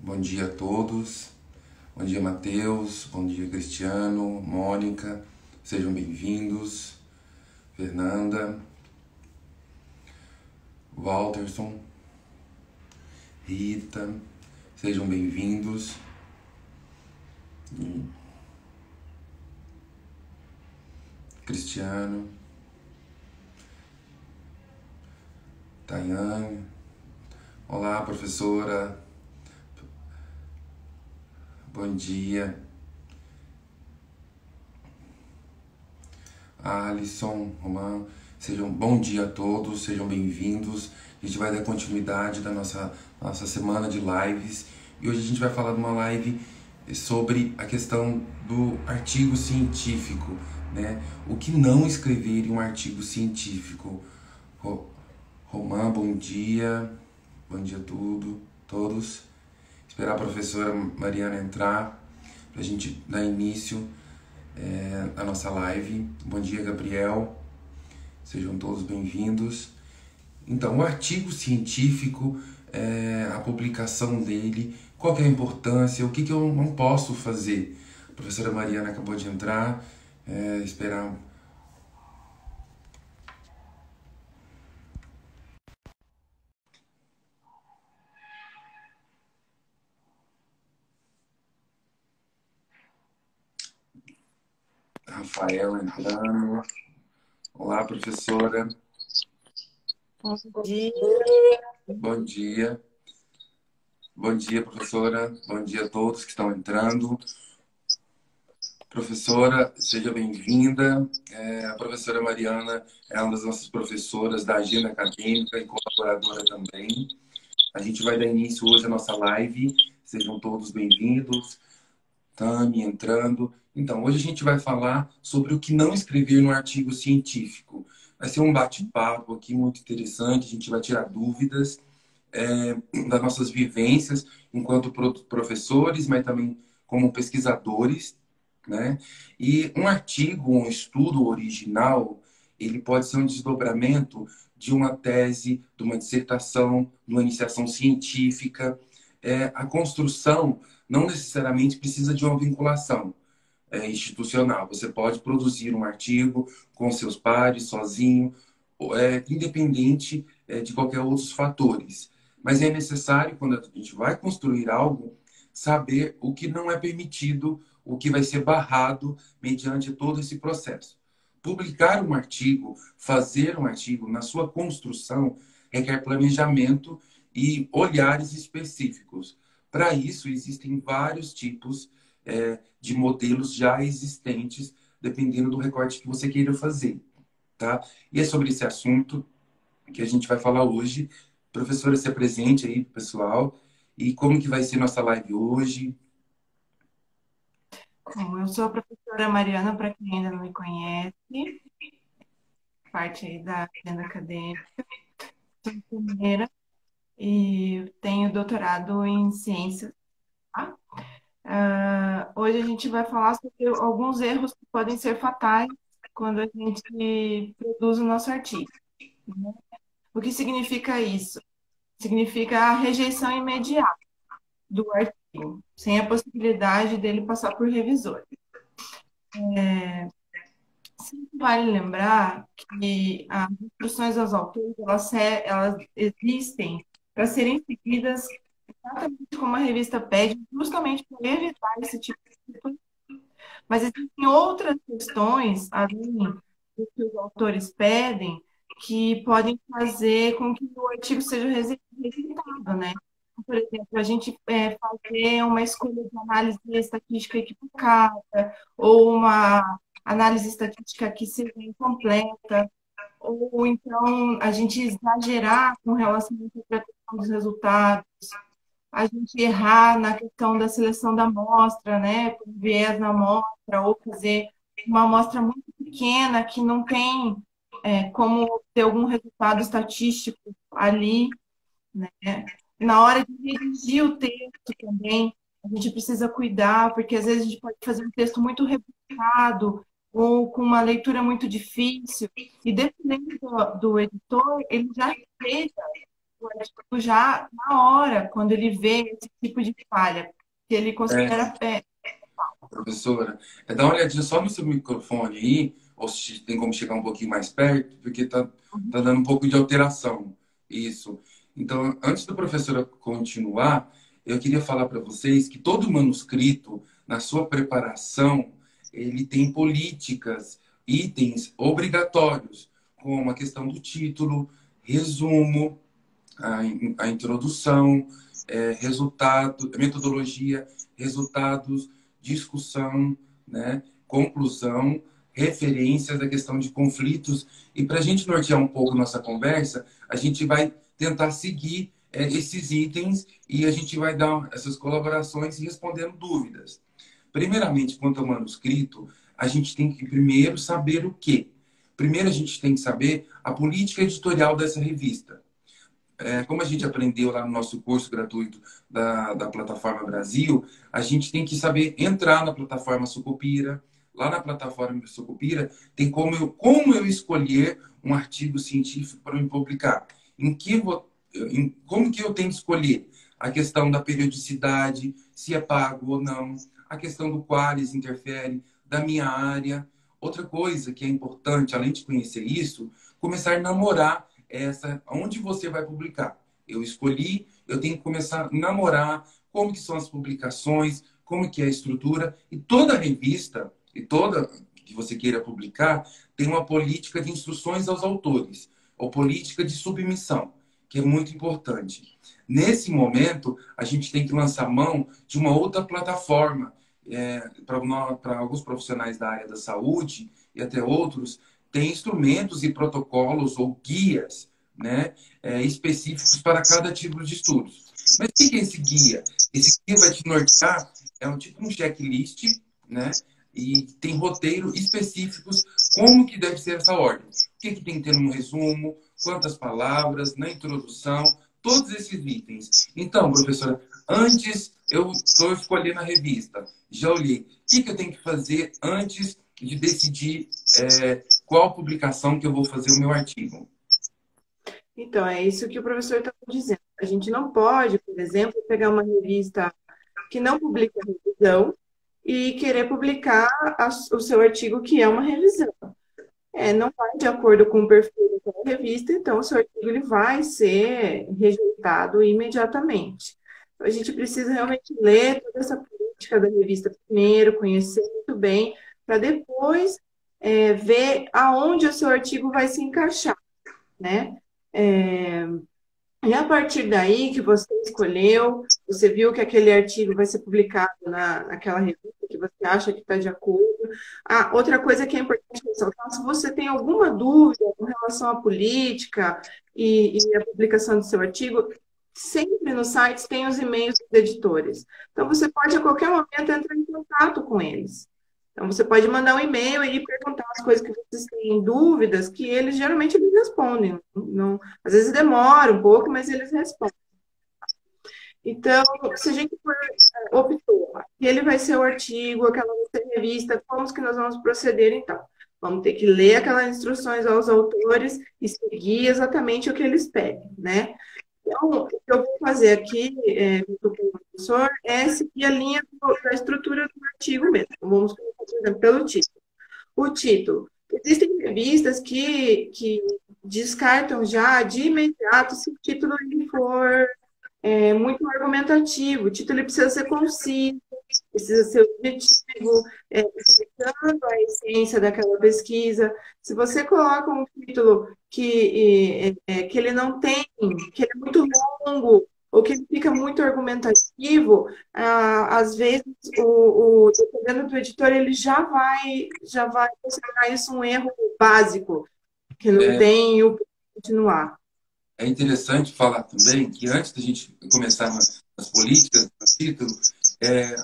Bom dia a todos. Bom dia, Matheus. Bom dia, Cristiano, Mônica. Sejam bem-vindos. Fernanda, Walterson, Rita. Sejam bem-vindos. Cristiano, Tayane. Olá, professora. Bom dia. Alisson, Romão. Bom dia a todos, sejam bem-vindos. A gente vai dar continuidade da nossa semana de lives. E hoje a gente vai falar de uma live sobre a questão do artigo científico, né? O que não escrever em um artigo científico. Romã, bom dia. Bom dia a todos. Esperar a professora Mariana entrar para a gente dar início à nossa live. Bom dia, Gabriel. Sejam todos bem-vindos. Então, o artigo científico, a publicação dele, qual que é a importância, o que eu não posso fazer? A professora Mariana acabou de entrar, esperar. Rafael entrando. Olá, professora. Bom dia. Bom dia. Bom dia, professora. Bom dia a todos que estão entrando. Professora, seja bem-vinda. A professora Mariana é uma das nossas professoras da agenda acadêmica e colaboradora também. A gente vai dar início hoje à nossa live. Sejam todos bem-vindos. Tami entrando. Então, hoje a gente vai falar sobre o que não escrever no artigo científico. Vai ser um bate-papo aqui muito interessante. A gente vai tirar dúvidas das nossas vivências enquanto professores, mas também como pesquisadores, né? E um artigo, um estudo original, ele pode ser um desdobramento de uma tese, de uma dissertação, de uma iniciação científica. A construção não necessariamente precisa de uma vinculação institucional. Você pode produzir um artigo com seus pares, sozinho, independente de qualquer outros fatores. Mas é necessário, quando a gente vai construir algo, saber o que não é permitido, o que vai ser barrado mediante todo esse processo. Publicar um artigo, fazer um artigo, na sua construção, requer planejamento e olhares específicos. Para isso, existem vários tipos de modelos já existentes, dependendo do recorte que você queira fazer, tá? E é sobre esse assunto que a gente vai falar hoje. Professora, se apresente aí, pessoal, e como que vai ser nossa live hoje. Bom, eu sou a professora Mariana, para quem ainda não me conhece, parte aí da agenda acadêmica, sou enfermeira e tenho doutorado em ciências, tá? Hoje a gente vai falar sobre alguns erros que podem ser fatais quando a gente produz o nosso artigo, né? O que significa isso? Significa a rejeição imediata do artigo, sem a possibilidade dele passar por revisor. Sempre vale lembrar que as instruções aos autores, elas existem para serem seguidas exatamente como a revista pede, justamente para evitar esse tipo de situação. Mas existem outras questões, além do que os autores pedem, que podem fazer com que o artigo seja rejeitado, né? Por exemplo, a gente fazer uma escolha de análise estatística equivocada, ou uma análise estatística que seja incompleta, ou então a gente exagerar com relação à interpretação dos resultados, a gente errar na questão da seleção da amostra, né, com viés na amostra, ou fazer uma amostra muito pequena que não tem como ter algum resultado estatístico ali, né? Na hora de redigir o texto também, a gente precisa cuidar, porque às vezes a gente pode fazer um texto muito rebuscado ou com uma leitura muito difícil, e dependendo do editor, ele já rejeita já na hora, quando ele vê esse tipo de falha, que ele É, considera pé. professora, dá uma olhadinha só no seu microfone aí, ou se tem como chegar um pouquinho mais perto, porque tá dando um pouco de alteração. Isso. Então, antes da professora continuar, eu queria falar para vocês que todo manuscrito, na sua preparação, ele tem políticas, itens obrigatórios, como a questão do título, resumo, a introdução, resultado, metodologia, resultados, discussão, né, conclusão, referências da questão de conflitos. E para a gente nortear um pouco nossa conversa, a gente vai tentar seguir esses itens e a gente vai dar essas colaborações e respondendo dúvidas. Primeiramente, quanto ao manuscrito, a gente tem que primeiro saber o quê? Primeiro, a gente tem que saber a política editorial dessa revista. Como a gente aprendeu lá no nosso curso gratuito da plataforma Brasil, a gente tem que saber entrar na plataforma Sucupira. Lá na plataforma Sucupira tem como eu escolher um artigo científico para me publicar. Como que eu tenho que escolher? A questão da periodicidade, se é pago ou não, a questão do qualis interfere, da minha área. Outra coisa que é importante, além de conhecer isso, começar a namorar onde você vai publicar. Eu escolhi, eu tenho que começar a namorar como que são as publicações, como que é a estrutura, e toda revista, e toda que você queira publicar, tem uma política de instruções aos autores, ou política de submissão, que é muito importante. Nesse momento, a gente tem que lançar mão de uma outra plataforma, para alguns profissionais da área da saúde e até outros, tem instrumentos e protocolos ou guias, né, específicos para cada tipo de estudos. Mas o que é esse guia? Esse guia vai te nortear, é um tipo um checklist, né, e tem roteiro específicos como que deve ser essa ordem. O que tem que ter no resumo, quantas palavras, na introdução, todos esses itens. Então, professora, antes eu estou escolhendo a revista, já olhei. O que eu tenho que fazer antes de decidir qual publicação que eu vou fazer o meu artigo? Então, é isso que o professor está dizendo. A gente não pode, por exemplo, pegar uma revista que não publica revisão e querer publicar o seu artigo que é uma revisão. Não vai de acordo com o perfil da revista, então o seu artigo ele vai ser rejeitado imediatamente. Então, a gente precisa realmente ler toda essa política da revista primeiro, conhecer muito bem, para depois ver aonde o seu artigo vai se encaixar, né? É, e a partir daí que você escolheu, você viu que aquele artigo vai ser publicado naquela revista que você acha que está de acordo. Outra coisa que é importante ressaltar, se você tem alguma dúvida com relação à política e a publicação do seu artigo, sempre nos sites tem os e-mails dos editores. Então, você pode a qualquer momento entrar em contato com eles. Então, você pode mandar um e-mail e perguntar as coisas que vocês têm dúvidas, que eles geralmente eles respondem. Não, às vezes demora um pouco, mas eles respondem. Então, se a gente optou, que ele vai ser o artigo, aquela vai ser a revista, como que nós vamos proceder então? Vamos ter que ler aquelas instruções aos autores e seguir exatamente o que eles pedem, né? Então, o que eu vou fazer aqui, junto com o professor, é seguir a linha da estrutura do artigo mesmo. Vamos começar, por exemplo, pelo título. O título. Existem revistas que descartam já de imediato se o título ele for muito argumentativo. O título ele precisa ser conciso, precisa ser objetivo, explicando a essência daquela pesquisa. Se você coloca um título que ele não tem, que ele é muito longo, ou que ele fica muito argumentativo, às vezes, dependendo do editor, ele já vai considerar isso um erro básico, que não É, tem o que continuar. é interessante falar também que antes da gente começar nas políticas do título,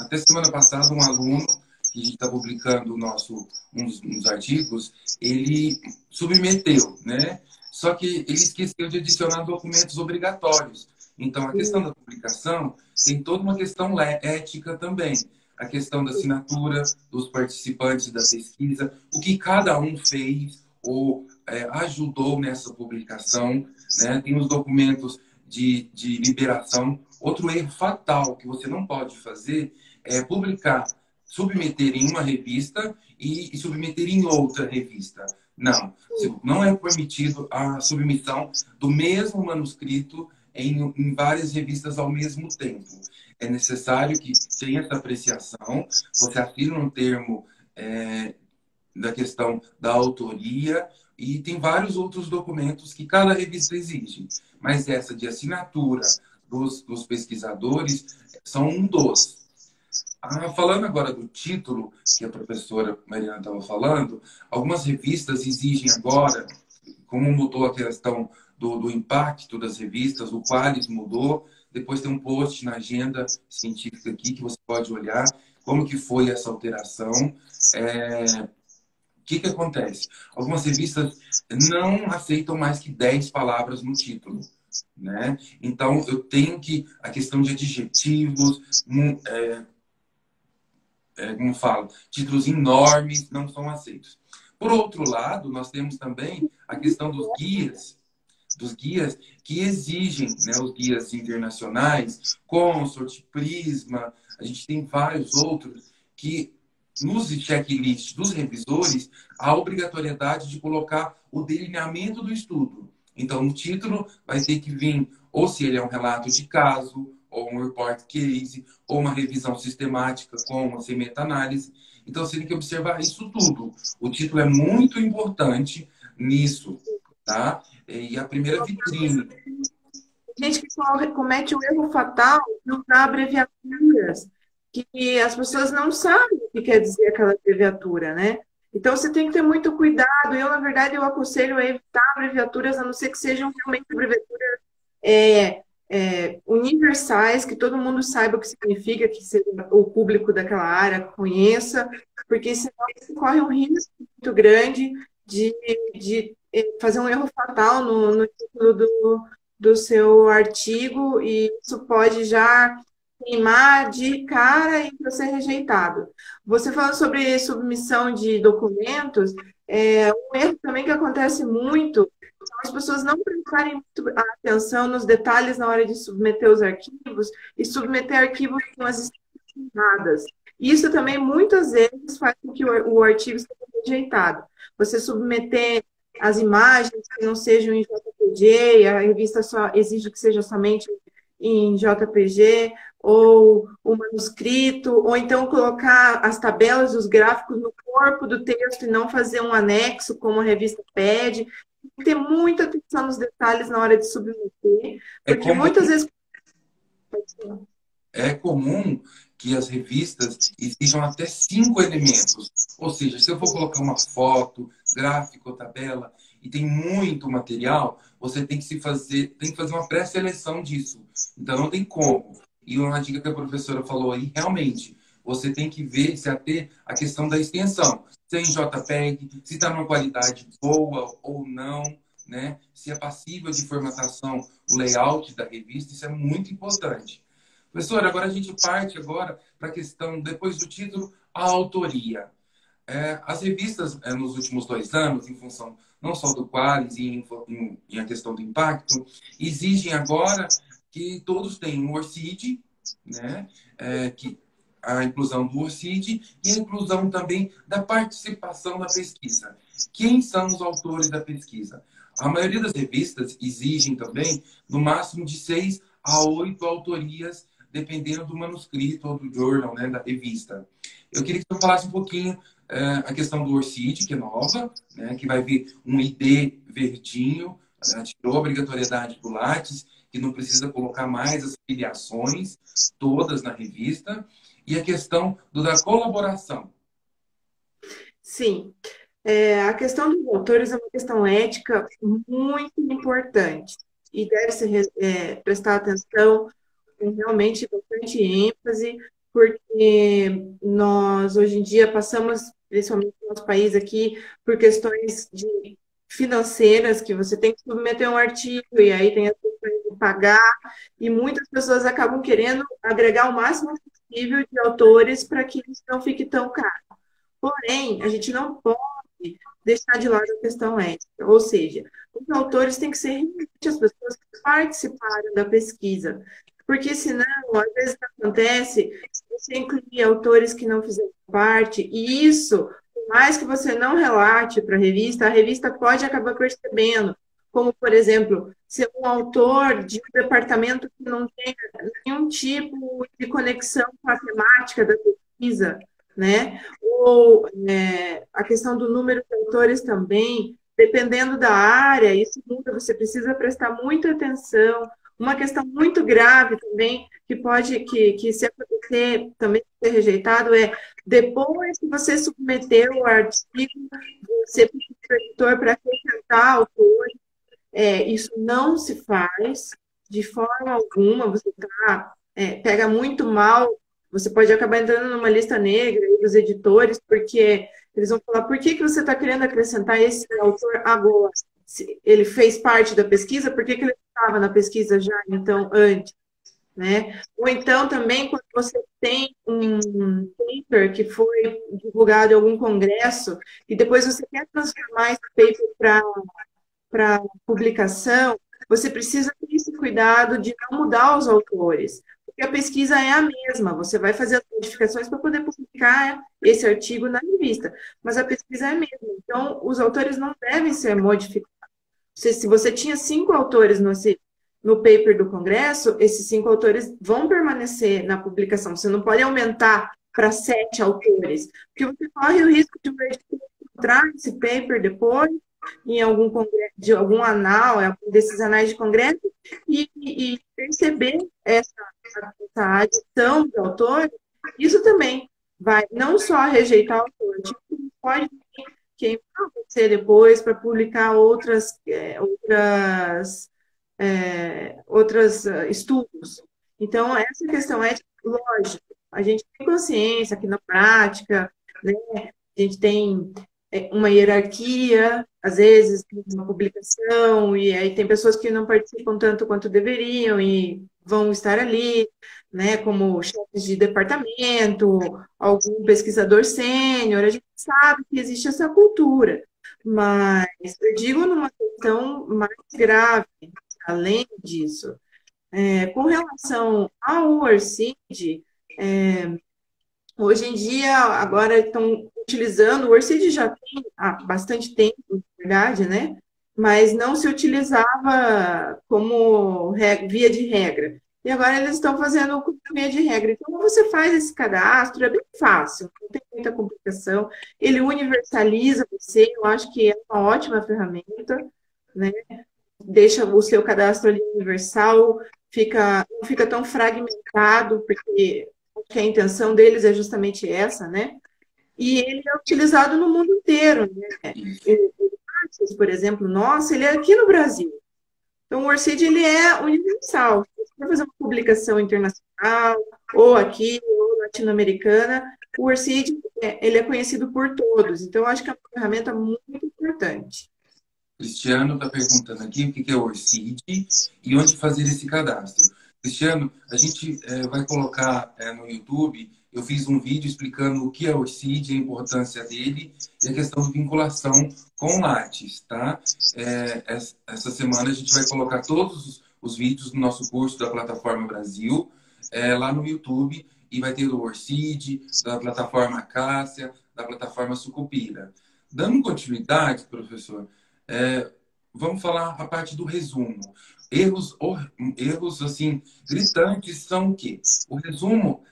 até semana passada um aluno que a gente está publicando uns artigos, ele submeteu, né? Só que ele esqueceu de adicionar documentos obrigatórios. Então, a questão da publicação tem toda uma questão ética também. A questão da assinatura dos participantes da pesquisa, o que cada um fez ou ajudou nessa publicação, né? Tem os documentos de liberação. Outro erro fatal que você não pode fazer é publicar, submeter em uma revista e submeter em outra revista. Não, não é permitido a submissão do mesmo manuscrito em várias revistas ao mesmo tempo. É necessário que tenha essa apreciação, você assina um termo da questão da autoria e tem vários outros documentos que cada revista exige. Mas essa de assinatura dos pesquisadores são um dos. Falando agora do título, que a professora Mariana estava falando, algumas revistas exigem agora, como mudou a questão do impacto das revistas, o Qualis mudou, depois tem um post na agenda científica aqui que você pode olhar como que foi essa alteração. O que acontece? Algumas revistas não aceitam mais que 10 palavras no título. Né? Então, eu tenho que... A questão de adjetivos... como falo, títulos enormes não são aceitos. Por outro lado, nós temos também a questão dos guias que exigem, né, os guias internacionais, Consort, Prisma, a gente tem vários outros que nos checklists dos revisores há a obrigatoriedade de colocar o delineamento do estudo. Então, no título vai ter que vir ou se ele é um relato de caso, ou um report case, ou uma revisão sistemática com uma meta-análise. Então, você tem que observar isso tudo. O título é muito importante nisso, tá? E a primeira vitrine. Gente que comete o erro fatal de usar abreviaturas, que as pessoas não sabem o que quer dizer aquela abreviatura, né? Então, você tem que ter muito cuidado. Eu, na verdade, eu aconselho a evitar abreviaturas, a não ser que sejam realmente abreviaturas universais, que todo mundo saiba o que significa, que o público daquela área conheça, porque senão você corre um risco muito grande de fazer um erro fatal no título do seu artigo, e isso pode já queimar de cara e ser rejeitado. Você falando sobre submissão de documentos, um erro também que acontece muito são as pessoas não prestarem muito atenção nos detalhes na hora de submeter os arquivos e submeter arquivos com as instruções erradas. Isso também muitas vezes faz com que o artigo seja rejeitado. Você submeter as imagens que não sejam em JPG, a revista só exige que seja somente em JPG, ou o manuscrito, ou então colocar as tabelas, os gráficos no corpo do texto e não fazer um anexo, como a revista pede. Tem que ter muita atenção nos detalhes na hora de submeter, porque muitas vezes... É comum que as revistas exijam até 5 elementos. Ou seja, se eu for colocar uma foto, gráfico, tabela, e tem muito material, você tem que fazer uma pré-seleção disso. Então, não tem como. E uma dica que a professora falou aí, realmente, você tem que ver, se ater a questão da extensão. Se é em JPEG, se está numa qualidade boa ou não, né? Se é passível de formatação, o layout da revista, isso é muito importante. Professora, agora a gente parte para a questão, depois do título, a autoria. As revistas, nos últimos 2 anos, em função não só do Qualis e em a questão do impacto, exigem agora que todos tenham um ORCID, né? A inclusão do ORCID e a inclusão também da participação da pesquisa. Quem são os autores da pesquisa? A maioria das revistas exigem também, no máximo, de 6 a 8 autorias, dependendo do manuscrito ou do journal, né, da revista. Eu queria que você falasse um pouquinho a questão do ORCID, que é nova, né, que vai vir um ID verdinho, tirou a obrigatoriedade do Lattes, que não precisa colocar mais as filiações todas na revista, e a questão da colaboração. Sim. A questão dos autores é uma questão ética muito importante e deve ser prestar atenção com realmente bastante ênfase, porque nós hoje em dia passamos, principalmente no nosso país aqui, por questões financeiras, que você tem que submeter um artigo e aí tem as questões de pagar, e muitas pessoas acabam querendo agregar o máximo possível de autores para que isso não fique tão caro. Porém, a gente não pode deixar de lado a questão ética. Ou seja, os autores têm que ser realmente as pessoas que participaram da pesquisa. Porque senão, às vezes acontece, você inclui autores que não fizeram parte, e isso, por mais que você não relate para a revista pode acabar percebendo. Como, por exemplo, ser um autor de um departamento que não tem nenhum tipo de conexão com a temática da pesquisa, né? Ou a questão do número de autores também, dependendo da área, isso muda, você precisa prestar muita atenção. Uma questão muito grave também, que pode, que se acontecer também ser rejeitado, é depois que você submeteu o artigo, você pediu para o editor para acrescentar autores, isso não se faz de forma alguma, você pega muito mal, você pode acabar entrando numa lista negra dos editores, porque eles vão falar, por que que você está querendo acrescentar esse autor agora? Se ele fez parte da pesquisa, por que que ele estava na pesquisa já, então, antes? Né? Ou então também quando você tem um paper que foi divulgado em algum congresso e depois você quer transformar esse paper para publicação, você precisa ter esse cuidado de não mudar os autores, porque a pesquisa é a mesma, você vai fazer as modificações para poder publicar esse artigo na revista, mas a pesquisa é a mesma, então os autores não devem ser modificados. Se você tinha 5 autores no paper do Congresso, esses 5 autores vão permanecer na publicação, você não pode aumentar para 7 autores, porque você corre o risco de um editor encontrar esse paper depois em algum congresso, de algum anal, algum desses anais de congresso, e perceber essa adição do autor, isso também vai não só rejeitar o autor, tipo, pode queimar você depois para publicar outros estudos. Então, essa questão é lógico, a gente tem consciência que na prática, né, a gente tem uma hierarquia, às vezes, uma publicação, e aí tem pessoas que não participam tanto quanto deveriam e vão estar ali, né, como chefes de departamento, algum pesquisador sênior, a gente sabe que existe essa cultura, mas eu digo numa questão mais grave, além disso, com relação ao ORCID, hoje em dia, agora estão utilizando, o Orcid já tem há bastante tempo, na verdade, né? Mas não se utilizava como via de regra. E agora eles estão fazendo como via de regra. Então, você faz esse cadastro, é bem fácil, não tem muita complicação. Ele universaliza você, eu acho que é uma ótima ferramenta, né? Deixa o seu cadastro ali universal, não fica tão fragmentado, porque que a intenção deles é justamente essa, né? E ele é utilizado no mundo inteiro, né? O Access, por exemplo, nossa, ele é aqui no Brasil. Então, o Worcid, ele é universal. Se você for fazer uma publicação internacional, ou aqui, ou latino-americana, o Worcid, ele é conhecido por todos. Então, eu acho que é uma ferramenta muito importante. Cristiano está perguntando aqui o que é o Orcid e onde fazer esse cadastro. Cristiano, a gente vai colocar no YouTube, eu fiz um vídeo explicando o que é o Orcid, a importância dele e a questão de vinculação com o Lattes, tá? Essa semana a gente vai colocar todos os vídeos do nosso curso da Plataforma Brasil lá no YouTube e vai ter o Orcid, da plataforma Acácia, da plataforma Sucupira. Dando continuidade, professor, vamos falar a parte do resumo. Erros assim, gritantes são o quê? O resumo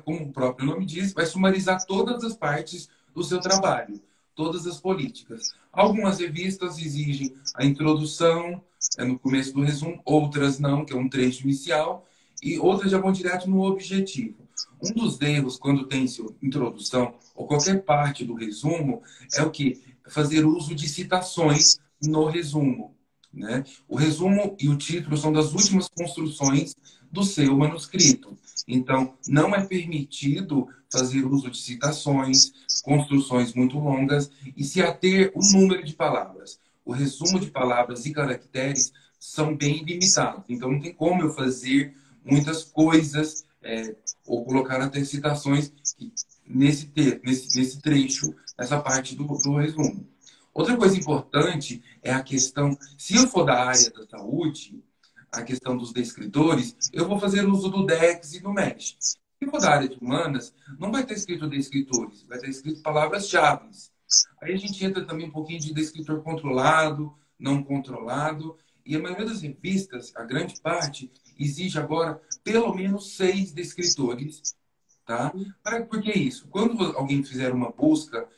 como o próprio nome diz, vai sumarizar todas as partes do seu trabalho, todas as políticas. Algumas revistas exigem a introdução no começo do resumo, outras não, que é um trecho inicial, e outras já vão direto no objetivo. Um dos erros, quando tem sua introdução ou qualquer parte do resumo, é o quê? Fazer uso de citações no resumo. Né? O resumo e o título são das últimas construções do seu manuscrito. Então, não é permitido fazer uso de citações, construções muito longas e se ater o número de palavras. O resumo de palavras e caracteres são bem limitados. Então, não tem como eu fazer muitas coisas ou colocar até citações nesse trecho, nessa parte do resumo. Outra coisa importante é a questão, se eu for da área da saúde, a questão dos descritores, eu vou fazer uso do DEX e do MESH. Se for da área de humanas, não vai ter escrito descritores, vai ter escrito palavras-chave. Aí a gente entra também um pouquinho de descritor controlado, não controlado, e a maioria das revistas, a grande parte, exige agora pelo menos 6 descritores, tá? Por que isso? Quando alguém fizer uma busca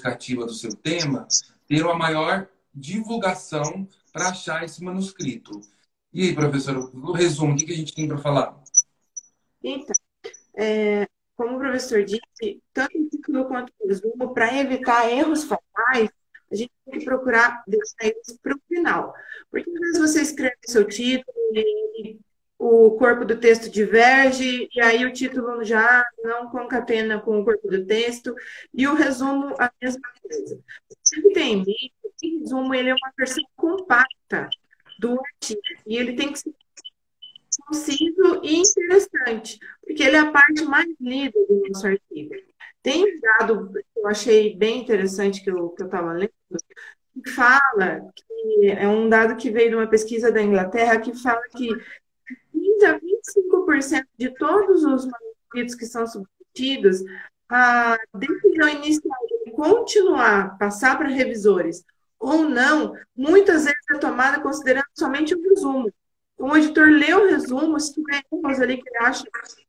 ativa do seu tema, ter uma maior divulgação para achar esse manuscrito. E aí, professora, no resumo, o que a gente tem para falar? Então, como o professor disse, tanto o título quanto o resumo, para evitar erros fatais, a gente tem que procurar deixar eles para o final. Porque às vezes você escreve seu título e o corpo do texto diverge, e aí o título já não concatena com o corpo do texto, e o resumo a mesma coisa. Você tem em mente que o resumo ele é uma versão compacta do artigo, e ele tem que ser conciso e interessante, porque ele é a parte mais lida do nosso artigo. Tem um dado que eu achei bem interessante que eu estava lendo, que fala, que é um dado que veio de uma pesquisa da Inglaterra, que fala que 15 a 25% de todos os manuscritos que são submetidos, a decisão inicial de continuar, passar para revisores ou não, muitas vezes é tomada considerando somente o resumo. O editor lê o resumo, se tiver erros ali que ele acha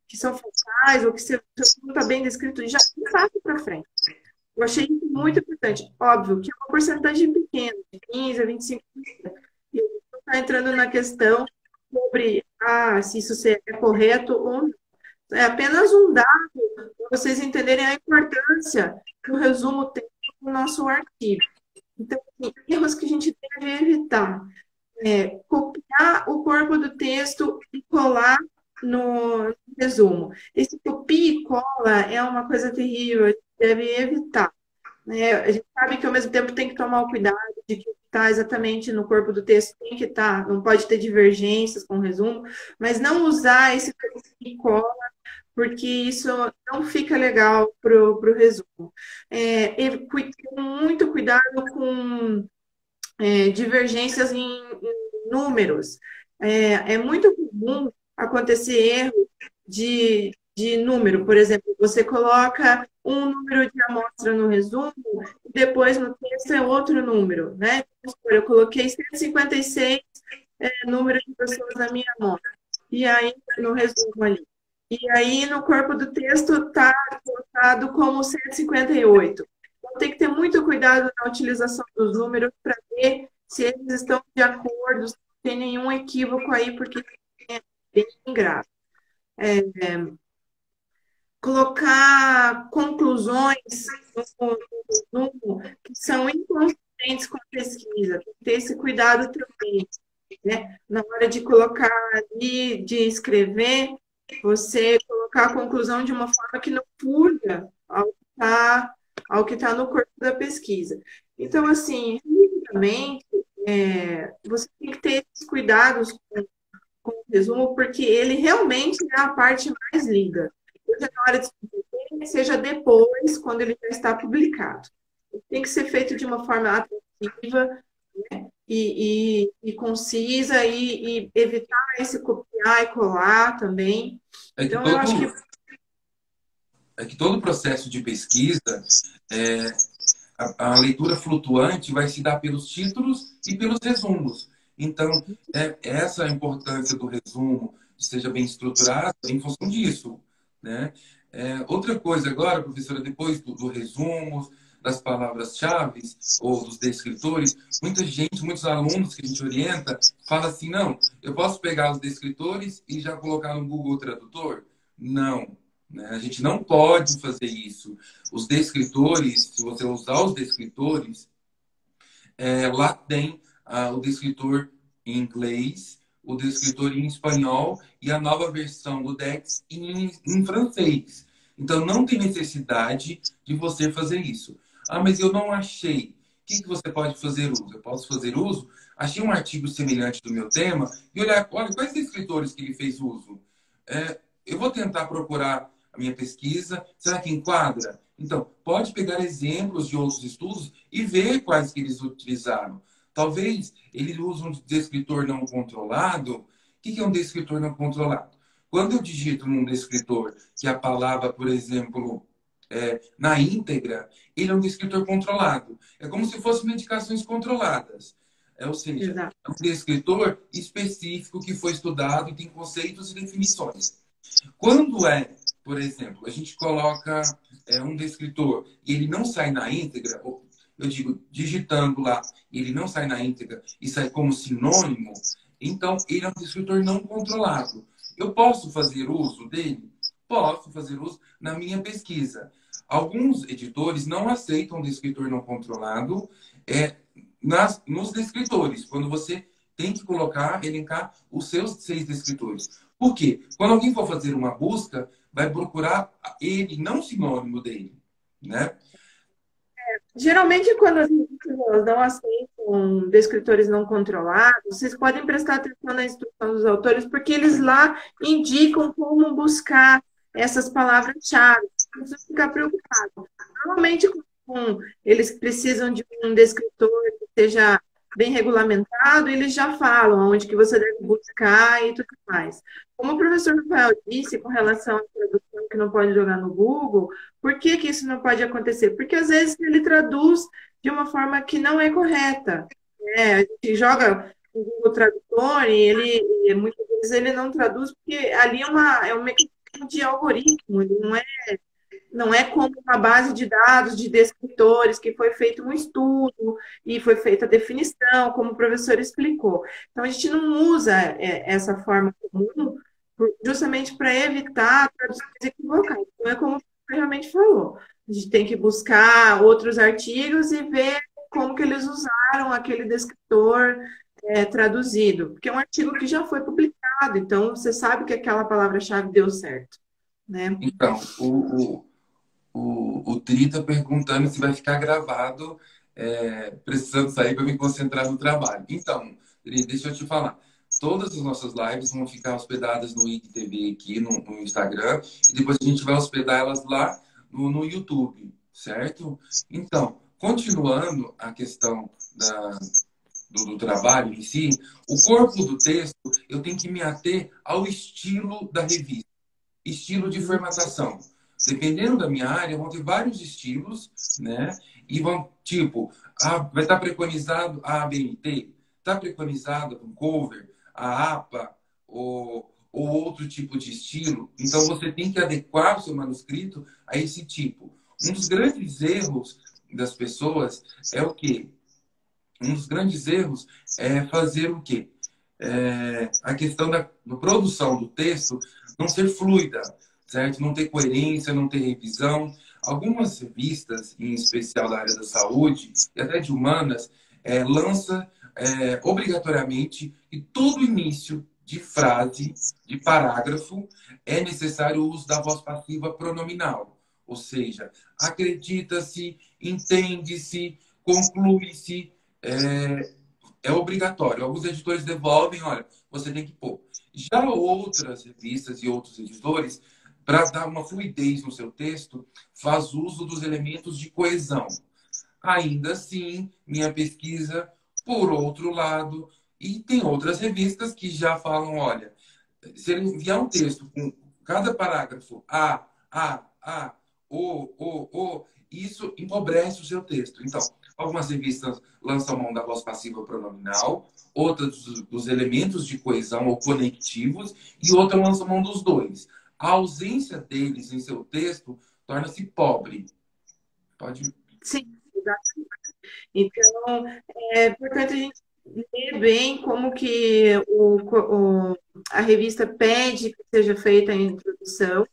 que são fatais, ou que seu resumo está bem descrito, ele já passa para frente. Eu achei isso muito importante. Óbvio que é uma porcentagem pequena, de 15% a 25%. E a gente não está entrando na questão sobre se isso é correto ou não. É apenas um dado para vocês entenderem a importância que o resumo tem no nosso artigo. Então, assim, erros que a gente deve evitar. Copiar o corpo do texto e colar no resumo. Esse copia e cola é uma coisa terrível, a gente deve evitar. A gente sabe que ao mesmo tempo tem que tomar o cuidado de que está exatamente no corpo do texto tem que estar, não pode ter divergências com o resumo, mas não usar esse copia e cola, porque isso não fica legal para o resumo. Ter muito cuidado com divergências em números. É muito comum acontecer erro de número. Por exemplo, você coloca um número de amostra no resumo e depois no texto é outro número, né? Eu coloquei 156 número de pessoas na minha amostra. E aí, no resumo ali. E aí, no corpo do texto, está colocado como 158. Então, tem que ter muito cuidado na utilização dos números para ver se eles estão de acordo, se não tem nenhum equívoco aí, porque é bem grave. Colocar conclusões no que são inconsistentes com a pesquisa. Tem que ter esse cuidado também, né? Na hora de colocar ali, de escrever, você colocar a conclusão de uma forma que não fuja ao que tá no corpo da pesquisa. Então, assim, resumidamente, você tem que ter esses cuidados com o resumo, porque ele realmente é a parte mais lida. Seja na hora de escrever, seja depois, quando ele já está publicado. Tem que ser feito de uma forma atrativa, né? E concisa, e evitar esse copiar e colar também. Então, eu acho que é que todo processo de pesquisa, a leitura flutuante vai se dar pelos títulos e pelos resumos. Então, essa é a importância do resumo, seja bem estruturado, em função disso, né? Outra coisa agora, professora, depois do resumo, das palavras-chave ou dos descritores, muitos alunos que a gente orienta, fala assim, não, eu posso pegar os descritores e já colocar no Google Tradutor? Não. Né? A gente não pode fazer isso. Os descritores, se você usar os descritores, lá tem o descritor em inglês, o descritor em espanhol e a nova versão do Dex em francês. Então, não tem necessidade de você fazer isso. Mas eu não achei. O que você pode fazer uso? Eu posso fazer uso? Achei um artigo semelhante do meu tema e olha quais escritores que ele fez uso. Eu vou tentar procurar a minha pesquisa? Será que enquadra? Então, pode pegar exemplos de outros estudos e ver quais que eles utilizaram. Talvez ele use um descritor não controlado. O que é um descritor não controlado? Quando eu digito num descritor que a palavra, por exemplo, na íntegra, ele é um descritor controlado. É como se fossem medicações controladas. Ou seja, Exato. é um descritor específico que foi estudado e tem conceitos e definições. Quando por exemplo, a gente coloca um descritor e ele não sai na íntegra, ou, eu digo, digitando lá, ele não sai na íntegra e sai como sinônimo, então ele é um descritor não controlado. Eu posso fazer uso dele? Posso fazer uso na minha pesquisa. Alguns editores não aceitam descritor não controlado nos descritores, quando você tem que elencar os seus 6 descritores. Por quê? Quando alguém for fazer uma busca, vai procurar ele, não o sinônimo dele, né? Geralmente, quando as pessoas não aceitam descritores não controlados, vocês podem prestar atenção na instrução dos autores, porque eles lá indicam como buscar essas palavras-chave. Não precisa ficar preocupado. Normalmente, eles precisam de um descritor que seja bem regulamentado, eles já falam onde que você deve buscar e tudo mais. Como o professor Rafael disse, com relação à tradução que não pode jogar no Google, por que que isso não pode acontecer? Porque às vezes ele traduz de uma forma que não é correta. A gente joga o Google Tradutor e muitas vezes ele não traduz porque ali é um mecanismo de algoritmo, ele não é como uma base de dados de descritores que foi feito um estudo e foi feita a definição, como o professor explicou. Então, a gente não usa essa forma comum justamente para evitar traduções equivocadas. Então, é como o professor realmente falou. A gente tem que buscar outros artigos e ver como que eles usaram aquele descritor traduzido, porque é um artigo que já foi publicado, então você sabe que aquela palavra-chave deu certo, né? Então, o Tri está perguntando se vai ficar gravado, precisando sair para me concentrar no trabalho. Então, Tri, deixa eu te falar. Todas as nossas lives vão ficar hospedadas no IGTV aqui no Instagram e depois a gente vai hospedar elas lá no YouTube, certo? Então, continuando a questão do trabalho em si, o corpo do texto eu tenho que me ater ao estilo da revista, estilo de formatação. Dependendo da minha área, vão ter vários estilos, né? E vão, tipo, vai estar preconizado a ABNT, está preconizado com cover, a APA, ou outro tipo de estilo. Então, você tem que adequar o seu manuscrito a esse tipo. Um dos grandes erros das pessoas é o quê? Um dos grandes erros é fazer o quê? A questão da produção do texto não ser fluida, certo? Não ter coerência, não ter revisão. Algumas revistas, em especial da área da saúde e até de humanas, lança obrigatoriamente que todo início de frase, de parágrafo, é necessário o uso da voz passiva pronominal. Ou seja, acredita-se, entende-se, conclui-se, é obrigatório. Alguns editores devolvem, olha, você tem que pôr. Já outras revistas e outros editores, para dar uma fluidez no seu texto, faz uso dos elementos de coesão. Ainda assim, minha pesquisa, por outro lado, e tem outras revistas que já falam, olha, se ele enviar um texto com cada parágrafo a, o, isso empobrece o seu texto. Então, algumas revistas lançam mão da voz passiva pronominal, outras dos elementos de coesão ou conectivos, e outras lançam mão dos dois. A ausência deles em seu texto torna-se pobre. Pode. Sim, exatamente. Então, é importante a gente ver bem como que a revista pede que seja feita a introdução,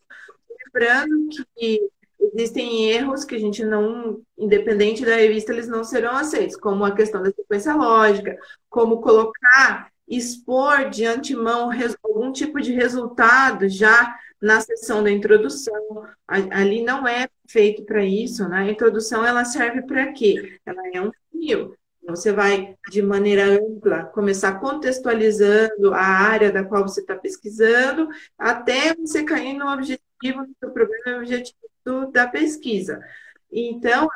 lembrando que existem erros que a gente não, independente da revista, eles não serão aceitos, como a questão da sequência lógica, como colocar, expor de antemão algum tipo de resultado já na seção da introdução. Ali não é feito para isso, né? A introdução ela serve para quê? Ela é um funil. Você vai, de maneira ampla, começar contextualizando a área da qual você está pesquisando, até você cair no objetivo objetivo do seu programa e o objetivo da pesquisa. Então,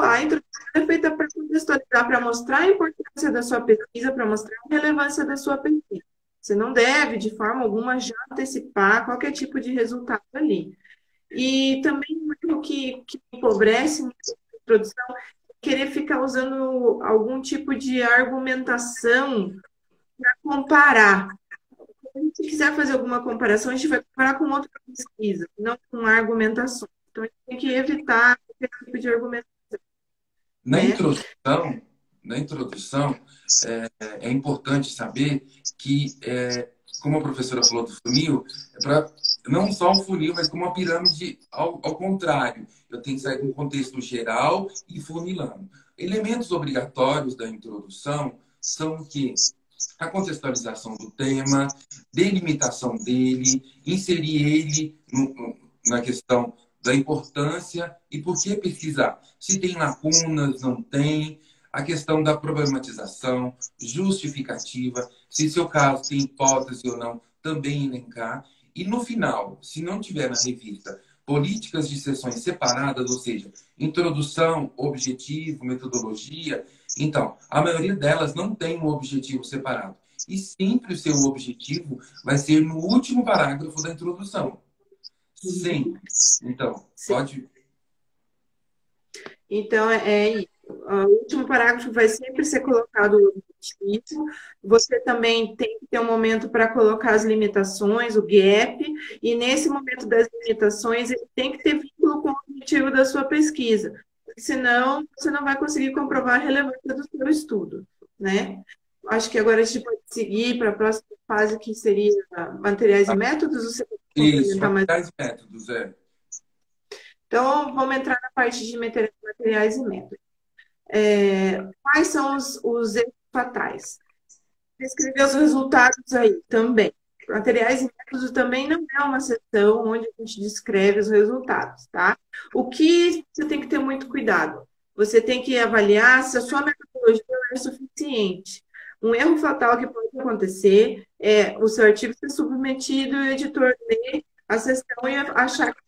a introdução é feita para contextualizar, para mostrar a importância da sua pesquisa, para mostrar a relevância da sua pesquisa. Você não deve, de forma alguma, já antecipar qualquer tipo de resultado ali. E também um erro que empobrece muito a introdução é querer ficar usando algum tipo de argumentação para comparar. Se a gente quiser fazer alguma comparação, a gente vai comparar com outra pesquisa, não com argumentação. Então, a gente tem que evitar qualquer tipo de argumentação, Na né? introdução, na introdução é importante saber que, como a professora falou do funil, é para não só um funil, mas como uma pirâmide ao contrário. Eu tenho que sair com um contexto geral e funilando. Elementos obrigatórios da introdução são o quê? A contextualização do tema, delimitação dele, inserir ele na questão da importância e por que pesquisar. Se tem lacunas, não tem. A questão da problematização, justificativa, se seu caso tem hipótese ou não, também elencar. E no final, se não tiver na revista políticas de sessões separadas, ou seja, introdução, objetivo, metodologia, então, a maioria delas não tem um objetivo separado. E sempre o seu objetivo vai ser no último parágrafo da introdução. Sempre. Então, Sim. pode. Então, é isso. O último parágrafo vai sempre ser colocado o objetivo. Você também tem que ter um momento para colocar as limitações, o gap, e nesse momento das limitações, ele tem que ter vínculo com o objetivo da sua pesquisa, porque senão você não vai conseguir comprovar a relevância do seu estudo, né? Acho que agora a gente pode seguir para a próxima fase, que seria materiais e métodos. Você pode Isso, complementar mais? materiais e métodos, é. Então, vamos entrar na parte de materiais e métodos. Quais são os erros fatais? Descrever os resultados aí também. Materiais e métodos também não é uma seção onde a gente descreve os resultados, tá? O que você tem que ter muito cuidado? Você tem que avaliar se a sua metodologia é suficiente. Um erro fatal que pode acontecer é o seu artigo ser submetido e o editor ler a sessão e achar que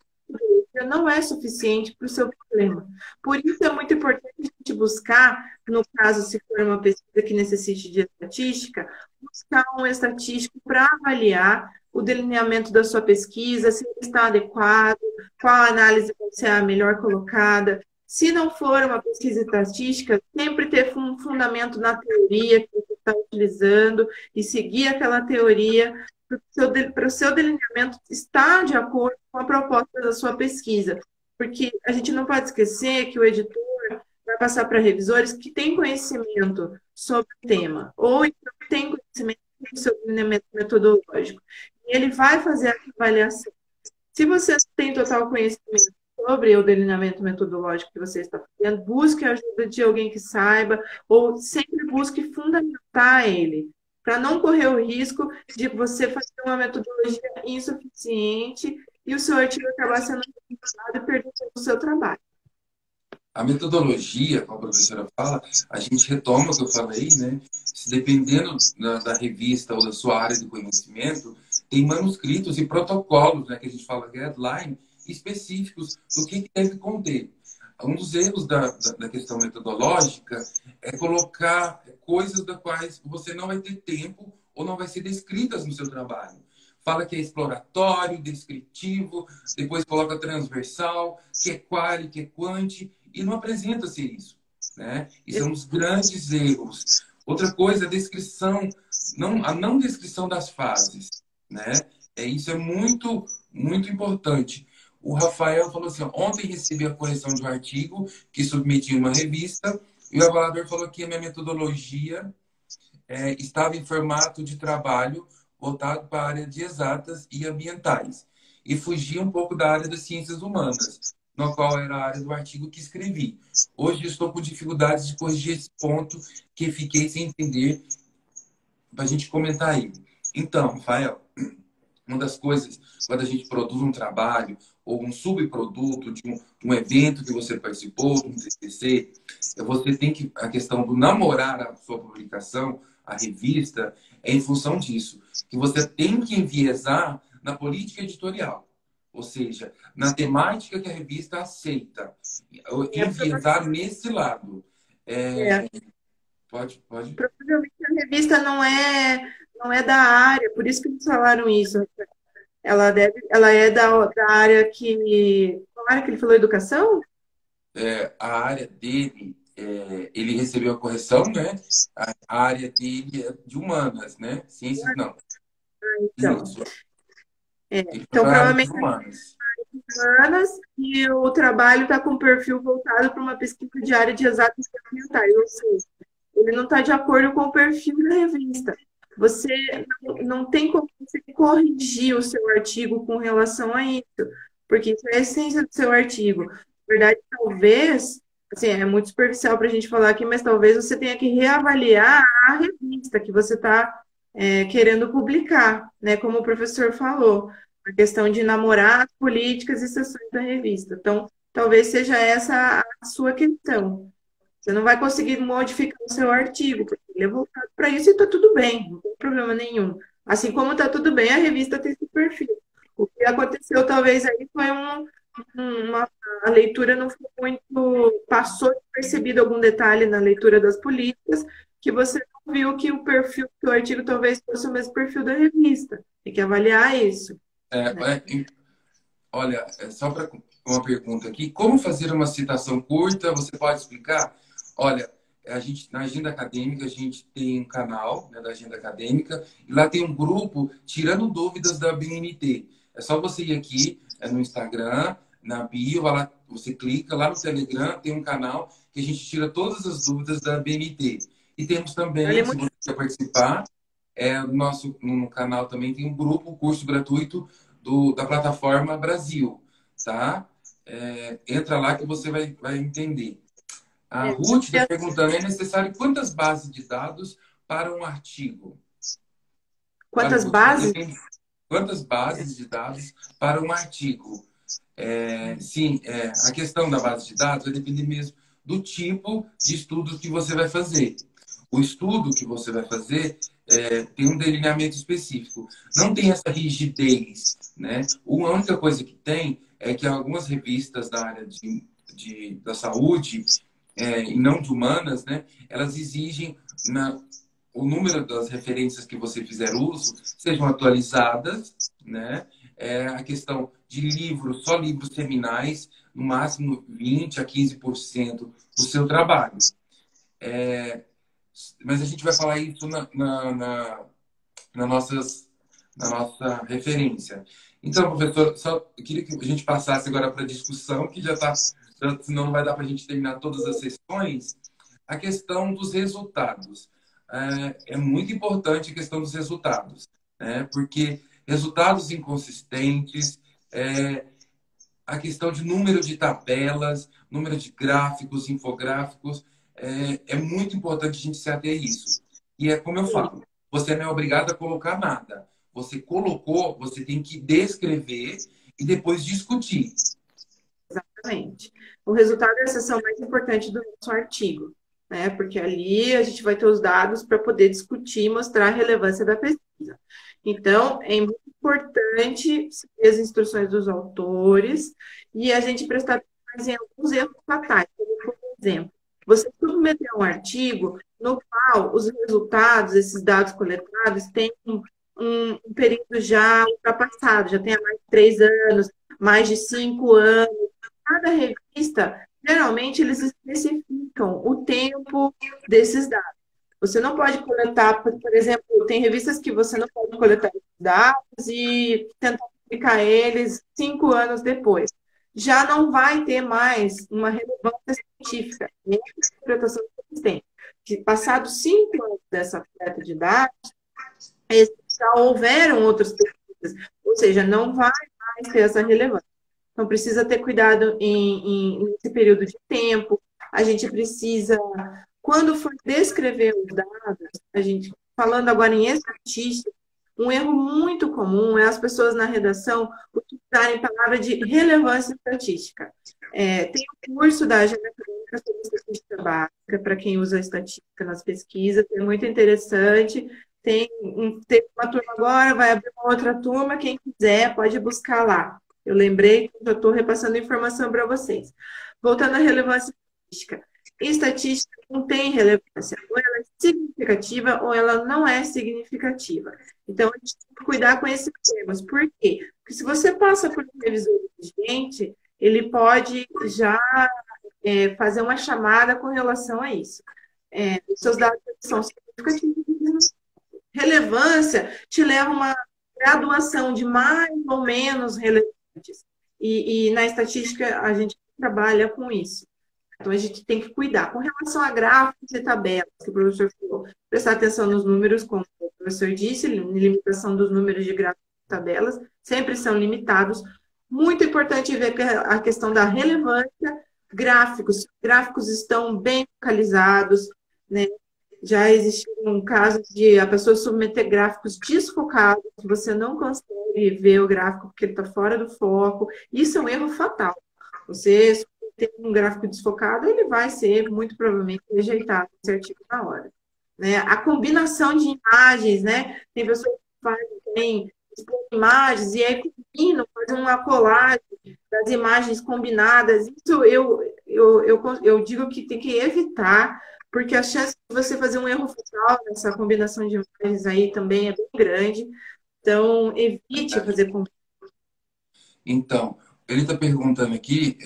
não é suficiente para o seu problema. Por isso é muito importante a gente buscar, no caso, se for uma pesquisa que necessite de estatística, buscar um estatístico para avaliar o delineamento da sua pesquisa, se ele está adequado, qual análise vai ser a melhor colocada. Se não for uma pesquisa estatística, sempre ter um fundamento na teoria que você está utilizando e seguir aquela teoria para o seu delineamento estar de acordo com a proposta da sua pesquisa. Porque a gente não pode esquecer que o editor vai passar para revisores que têm conhecimento sobre o tema, ou então tem conhecimento do seu delineamento metodológico. E ele vai fazer a avaliação. Se você tem total conhecimento sobre o delineamento metodológico que você está fazendo, busque a ajuda de alguém que saiba, ou sempre busque fundamentar ele, para não correr o risco de você fazer uma metodologia insuficiente e o seu artigo acabar sendo publicado e perder o seu trabalho. A metodologia, como a professora fala, a gente retoma o que eu falei, né? Se dependendo da revista ou da sua área de conhecimento, tem manuscritos e protocolos, né, que a gente fala guideline, específicos do que deve conter. Um dos erros da questão metodológica é colocar coisas das quais você não vai ter tempo ou não vai ser descritas no seu trabalho. Fala que é exploratório, descritivo, depois coloca transversal, que é quali, que é quanti, e não apresenta ser isso, né? Isso é um dos grandes erros. Outra coisa, a descrição, a não descrição das fases, né? Isso é muito, muito importante. O Rafael falou assim, ontem recebi a correção de um artigo que submeti em uma revista e o avaliador falou que a minha metodologia estava em formato de trabalho voltado para a área de exatas e ambientais e fugia um pouco da área das ciências humanas, na qual era a área do artigo que escrevi. Hoje estou com dificuldades de corrigir esse ponto que fiquei sem entender para a gente comentar aí. Então, Rafael, uma das coisas, quando a gente produz um trabalho ou um subproduto de um evento que você participou, de um TCC, você tem que, a questão do namorar a sua publicação, a revista, é em função disso, que você tem que enviesar na política editorial. ou seja, na temática que a revista aceita, É, enviesar nesse lado. é, É, pode. provavelmente a revista não é da área, por isso que eles falaram isso. Ela é da área que. Qual área que ele falou? Educação? A área dele, ele recebeu a correção, né? A área dele é de humanas, né? Ciências não. Então, Isso. Ele foi então para a área de provavelmente humanas. humanas e o trabalho está com perfil voltado para uma pesquisa de área de exatas e ambientais, ou seja, ele não está de acordo com o perfil da revista. Você não tem como você corrigir o seu artigo com relação a isso, porque isso é a essência do seu artigo. Na verdade, talvez, assim, é muito superficial para a gente falar aqui, mas talvez você tenha que reavaliar a revista que você está querendo publicar, né? Como o professor falou, a questão de namorar as políticas e sessões da revista. Então, talvez seja essa a sua questão. Você não vai conseguir modificar o seu artigo, porque ele é voltado para isso e está tudo bem, não tem problema nenhum. Assim como está tudo bem, a revista tem esse perfil. O que aconteceu talvez aí foi uma a leitura não foi muito, passou despercebido algum detalhe na leitura das políticas, que você não viu que o perfil do artigo talvez fosse o mesmo perfil da revista. Tem que avaliar isso, É, né? olha, só para uma pergunta aqui, como fazer uma citação curta? Você pode explicar? Olha, a gente na agenda acadêmica a gente tem um canal, né, da agenda acadêmica e lá tem um grupo tirando dúvidas da BNT. É só você ir aqui no Instagram, na bio, lá, você clica lá no Telegram, tem um canal que a gente tira todas as dúvidas da BNT. E temos Vale também, se muito. você quer participar, no canal também tem um grupo, um curso gratuito da plataforma Brasil, tá? Entra lá que você vai entender. A Ruth está perguntando, é necessário quantas bases de dados para um artigo? Olha, Quantas Ruth, bases? depende quantas bases de dados para um artigo. Sim, a questão da base de dados vai depender mesmo do tipo de estudo que você vai fazer. O estudo que você vai fazer tem um delineamento específico. Não tem essa rigidez, né? A única coisa que tem é que algumas revistas da área da saúde e não de humanas, né? Elas exigem o número das referências que você fizer uso sejam atualizadas, né? A questão de livros, só livros seminais, no máximo 20 a 15% do seu trabalho. Mas a gente vai falar isso na, nossas, na nossa referência. Então, professor, só eu queria que a gente passasse agora para a discussão, que já está, senão não vai dar para a gente terminar todas as sessões, a questão dos resultados. É muito importante a questão dos resultados, né? Porque resultados inconsistentes, a questão de número de tabelas, número de gráficos, infográficos, é muito importante a gente se ater a isso. E é como eu falo, você não é obrigado a colocar nada. Você colocou, você tem que descrever e depois discutir. Exatamente. O resultado é a seção mais importante do nosso artigo, né? Porque ali a gente vai ter os dados para poder discutir e mostrar a relevância da pesquisa. Então, é muito importante seguir as instruções dos autores e a gente prestar atenção em alguns erros fatais. Por exemplo, você submeter um artigo no qual os resultados, esses dados coletados, têm um período já ultrapassado, já tem há mais de 3 anos, mais de 5 anos. Cada revista, geralmente, eles especificam o tempo desses dados. Você não pode coletar, por exemplo, tem revistas que você não pode coletar esses dados e tentar publicar eles 5 anos depois. Já não vai ter mais uma relevância científica, nem a interpretação que eles têm. Que passados 5 anos dessa coleta de dados, já houveram outras pesquisas, ou seja, não vai mais ter essa relevância. Então, precisa ter cuidado nesse período de tempo. A gente precisa, quando for descrever os dados, a gente, falando agora em estatística, um erro muito comum é as pessoas na redação utilizarem a palavra de relevância estatística. Tem um curso da Agenda Acadêmica sobre estatística básica, para quem usa estatística nas pesquisas, é muito interessante. Tem uma turma agora, vai abrir uma outra turma, quem quiser pode buscar lá. Eu lembrei que eu estou repassando informação para vocês. Voltando à relevância estatística. Estatística não tem relevância. Ou ela é significativa ou ela não é significativa. Então, a gente tem que cuidar com esses termos. Por quê? Porque se você passa por um revisor exigente, ele pode já fazer uma chamada com relação a isso. Os seus dados são significativos. Relevância te leva a uma graduação de mais ou menos relevantes. E na estatística, a gente trabalha com isso. Então, a gente tem que cuidar. Com relação a gráficos e tabelas, que o professor falou, prestar atenção nos números, como o professor disse, limitação dos números de gráficos e tabelas, sempre são limitados. Muito importante ver a questão da relevância. Gráficos estão bem localizados, né? Já existiu um caso de a pessoa submeter gráficos desfocados, que você não consegue ver o gráfico porque ele está fora do foco. Isso é um erro fatal. Você ter um gráfico desfocado, ele vai ser, muito provavelmente, rejeitado esse artigo na hora. Né? A combinação de imagens, né? Tem pessoas que fazem imagens e aí combinam, fazem uma colagem das imagens combinadas. Isso eu digo que tem que evitar, porque a chance de você fazer um erro fatal nessa combinação de imagens aí também é bem grande. Então, evite fazer combinação. Então, ele está perguntando aqui,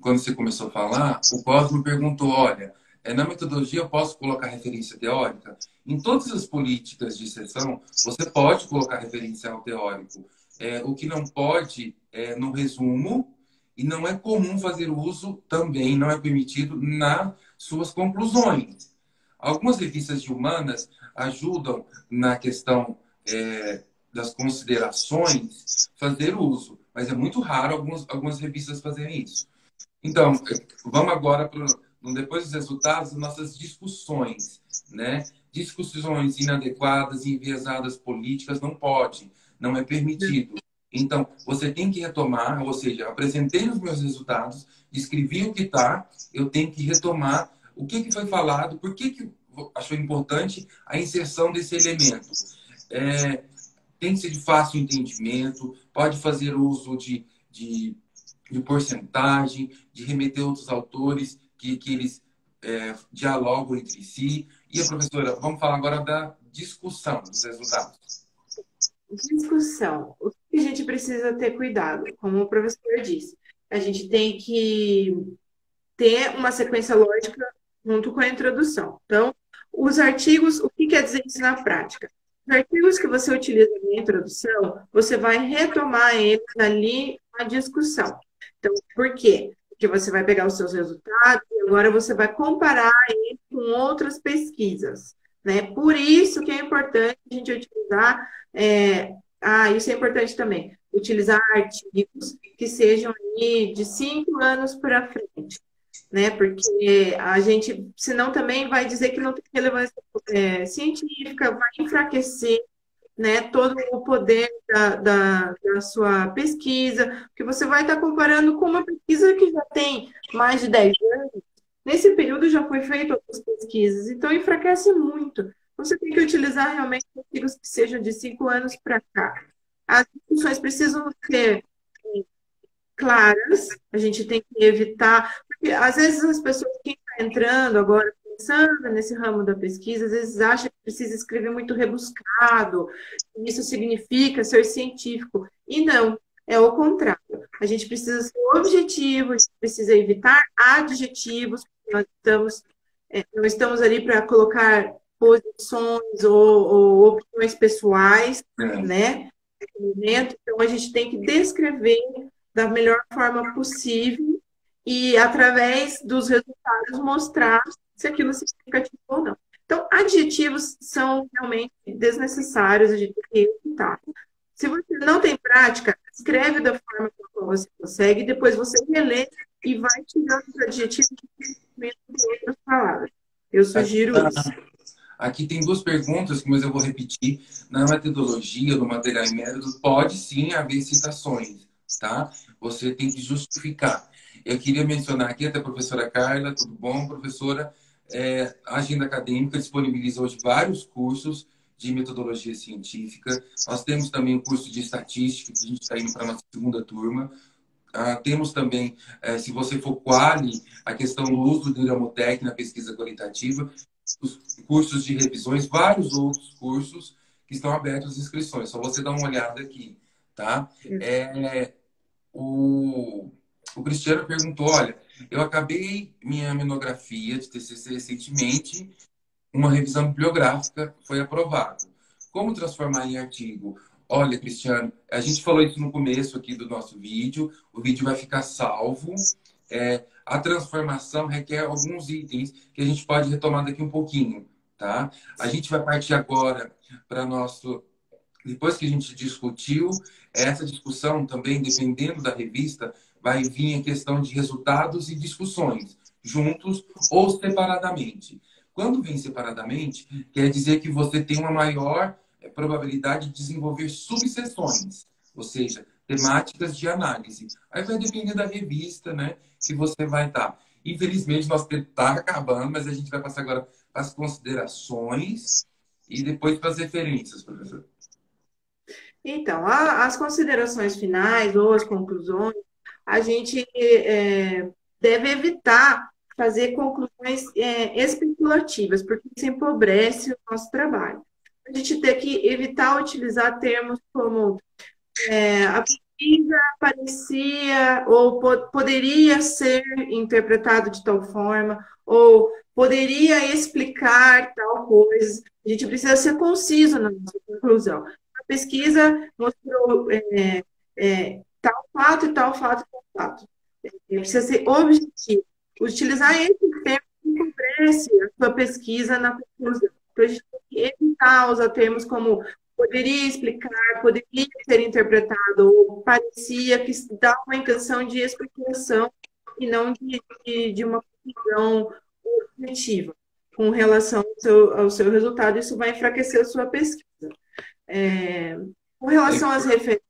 quando você começou a falar, o Cosmo perguntou, olha, na metodologia eu posso colocar referência teórica? Em todas as políticas de sessão, você pode colocar referencial teórico. O que não pode é no resumo, e não é comum fazer uso também, não é permitido nas suas conclusões. Algumas revistas de humanas ajudam na questão das considerações fazer uso, mas é muito raro algumas revistas fazerem isso. Então, vamos agora para, depois dos resultados, nossas discussões, né? Discussões inadequadas e enviesadas políticas não pode, não é permitido. Então, você tem que retomar, ou seja, apresentei os meus resultados, descrevi o que está, eu tenho que retomar o que foi falado, por que achou importante a inserção desse elemento. Tem que ser de fácil entendimento, pode fazer uso de porcentagem, de remeter outros autores que eles dialogam entre si. E a professora, vamos falar agora da discussão dos resultados. Discussão. O que a gente precisa ter cuidado? Como o professor disse, a gente tem que ter uma sequência lógica junto com a introdução. Então, os artigos, o que quer dizer isso na prática? Os artigos que você utiliza na introdução, você vai retomar eles ali na discussão. Então, por quê? Porque você vai pegar os seus resultados e agora você vai comparar eles com outras pesquisas. Né? Por isso que é importante a gente utilizar, isso é importante também, utilizar artigos que sejam aí de 5 anos para frente. Né? Porque a gente, senão também vai dizer que não tem relevância científica, vai enfraquecer, né, todo o poder da sua pesquisa, porque você vai estar comparando com uma pesquisa que já tem mais de 10 anos. Nesse período já foi feita outras pesquisas, então enfraquece muito. Você tem que utilizar realmente artigos que sejam de 5 anos para cá. As discussões precisam ser claras, a gente tem que evitar, porque às vezes as pessoas que estão entrando agora, pensando nesse ramo da pesquisa, às vezes acham que precisa escrever muito rebuscado, isso significa ser científico, e não, é o contrário. A gente precisa ser objetivo, a gente precisa evitar adjetivos, nós não estamos ali para colocar posições ou opiniões pessoais, né? Então, a gente tem que descrever da melhor forma possível e, através dos resultados, mostrar se aquilo é significativo ou não. Então, adjetivos são realmente desnecessários, a gente tem que evitar. Se você não tem prática, escreve da forma como você consegue, depois você relê e vai tirando os adjetivos de outras palavras. Eu sugiro isso. Aqui tem 2 perguntas, mas eu vou repetir. Na metodologia, no material e método, pode sim haver citações, tá? Você tem que justificar. Eu queria mencionar aqui, até a professora Carla, tudo bom, professora? A Agenda Acadêmica disponibiliza hoje vários cursos de metodologia científica. Nós temos também o curso de estatística, que a gente está indo para a nossa segunda turma. Temos também, se você for quali, a questão do uso do Iramotec na pesquisa qualitativa, os cursos de revisões, vários outros cursos que estão abertos às inscrições. Só você dar uma olhada aqui, tá? O Cristiano perguntou, olha, eu acabei minha monografia de TCC recentemente, uma revisão bibliográfica foi aprovado. Como transformar em artigo? Olha, Cristiano, a gente falou isso no começo aqui do nosso vídeo, o vídeo vai ficar salvo. A transformação requer alguns itens que a gente pode retomar daqui um pouquinho, tá? A gente vai partir agora para nosso... Depois que a gente discutiu, essa discussão também, dependendo da revista, vai vir a questão de resultados e discussões, juntos ou separadamente. Quando vem separadamente, quer dizer que você tem uma maior probabilidade de desenvolver subseções, ou seja, temáticas de análise. Aí vai depender da revista, né, que você vai estar. Infelizmente, nosso tempo está acabando, mas a gente vai passar agora para as considerações e depois para as referências, professor. Então, as considerações finais ou as conclusões, a gente deve evitar fazer conclusões especulativas, porque isso empobrece o nosso trabalho. A gente tem que evitar utilizar termos como a pesquisa parecia ou poderia ser interpretado de tal forma, ou poderia explicar tal coisa. A gente precisa ser conciso na nossa conclusão. A pesquisa mostrou tal fato e tal fato e tal fato. Precisa ser objetivo. Utilizar esse termo empobrece a sua pesquisa na conclusão. Então, a gente tem que evitar usar termos como poderia explicar, poderia ser interpretado, ou parecia que dá uma intenção de explicação e não de uma conclusão objetiva com relação ao seu resultado. Isso vai enfraquecer a sua pesquisa. Com relação às referências,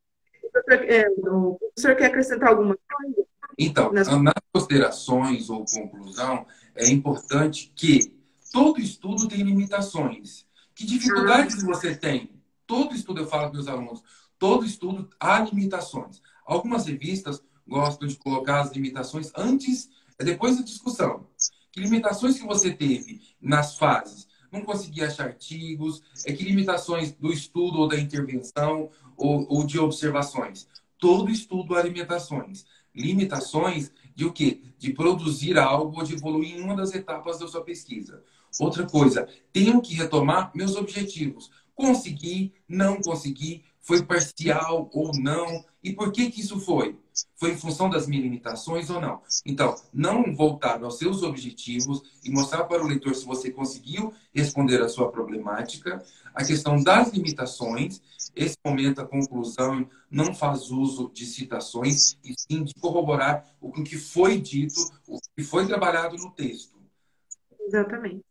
o professor quer acrescentar alguma coisa? Então, nas considerações ou conclusão, é importante que todo estudo tem limitações. Que dificuldades você tem? Todo estudo, eu falo para os meus alunos, todo estudo há limitações. Algumas revistas gostam de colocar as limitações antes, depois da discussão. Que limitações que você teve nas fases? Não conseguia achar artigos? Que limitações do estudo ou da intervenção ou de observações? Todo estudo há limitações. Limitações de o quê? De produzir algo ou de evoluir em uma das etapas da sua pesquisa. Outra coisa, tenho que retomar meus objetivos. Consegui, não consegui, foi parcial ou não? E por que isso foi? Foi em função das minhas limitações ou não? Então, não voltar aos seus objetivos e mostrar para o leitor se você conseguiu responder a sua problemática. A questão das limitações, esse momento, a conclusão, não faz uso de citações, e sim de corroborar o que foi dito, o que foi trabalhado no texto. Exatamente.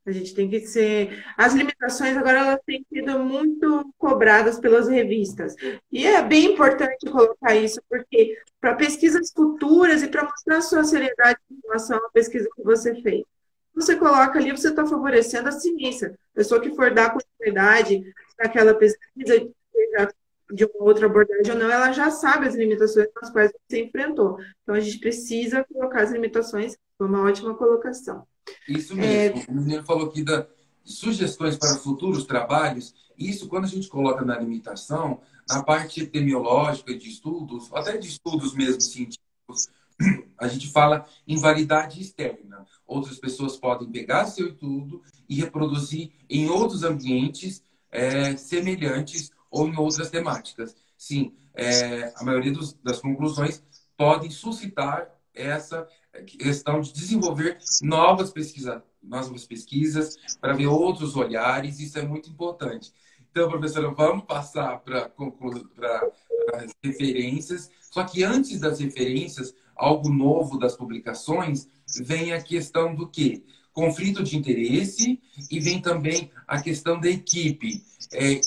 A gente tem que ser... As limitações agora elas têm sido muito cobradas pelas revistas. E é bem importante colocar isso, porque para pesquisas futuras e para mostrar a sua seriedade em relação à pesquisa que você fez. Você coloca ali, você está favorecendo a ciência. A pessoa que for dar continuidade naquela pesquisa, de uma outra abordagem ou não, ela já sabe as limitações com as quais você enfrentou. Então, a gente precisa colocar as limitações. Foi uma ótima colocação. Isso mesmo. O menino falou aqui de sugestões para futuros trabalhos. Isso, quando a gente coloca na limitação, na parte epidemiológica de estudos, até de estudos mesmo científicos, a gente fala em validade externa. Outras pessoas podem pegar seu estudo e reproduzir em outros ambientes semelhantes ou em outras temáticas. Sim, a maioria das conclusões podem suscitar essa questão de desenvolver novas pesquisas para ver outros olhares. Isso é muito importante. Então, professora, vamos passar para as referências. Só que antes das referências, algo novo das publicações, vem a questão do quê? Conflito de interesse, e vem também a questão da equipe.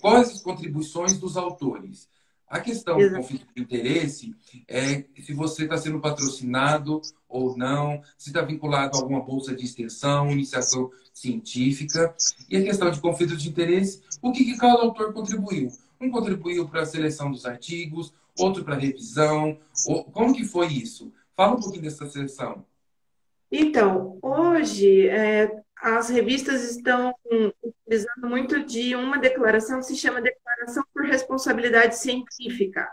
Quais as contribuições dos autores? A questão do Exato. conflito de interesse é se você está sendo patrocinado ou não, se está vinculado a alguma bolsa de extensão, iniciação científica. E a questão de conflito de interesse, o que, que cada autor contribuiu? Um contribuiu para a seleção dos artigos, outro para a revisão. Como que foi isso? Fala um pouquinho dessa seleção. Então, hoje, as revistas estão utilizando muito de uma declaração que se chama Declaração por Responsabilidade Científica,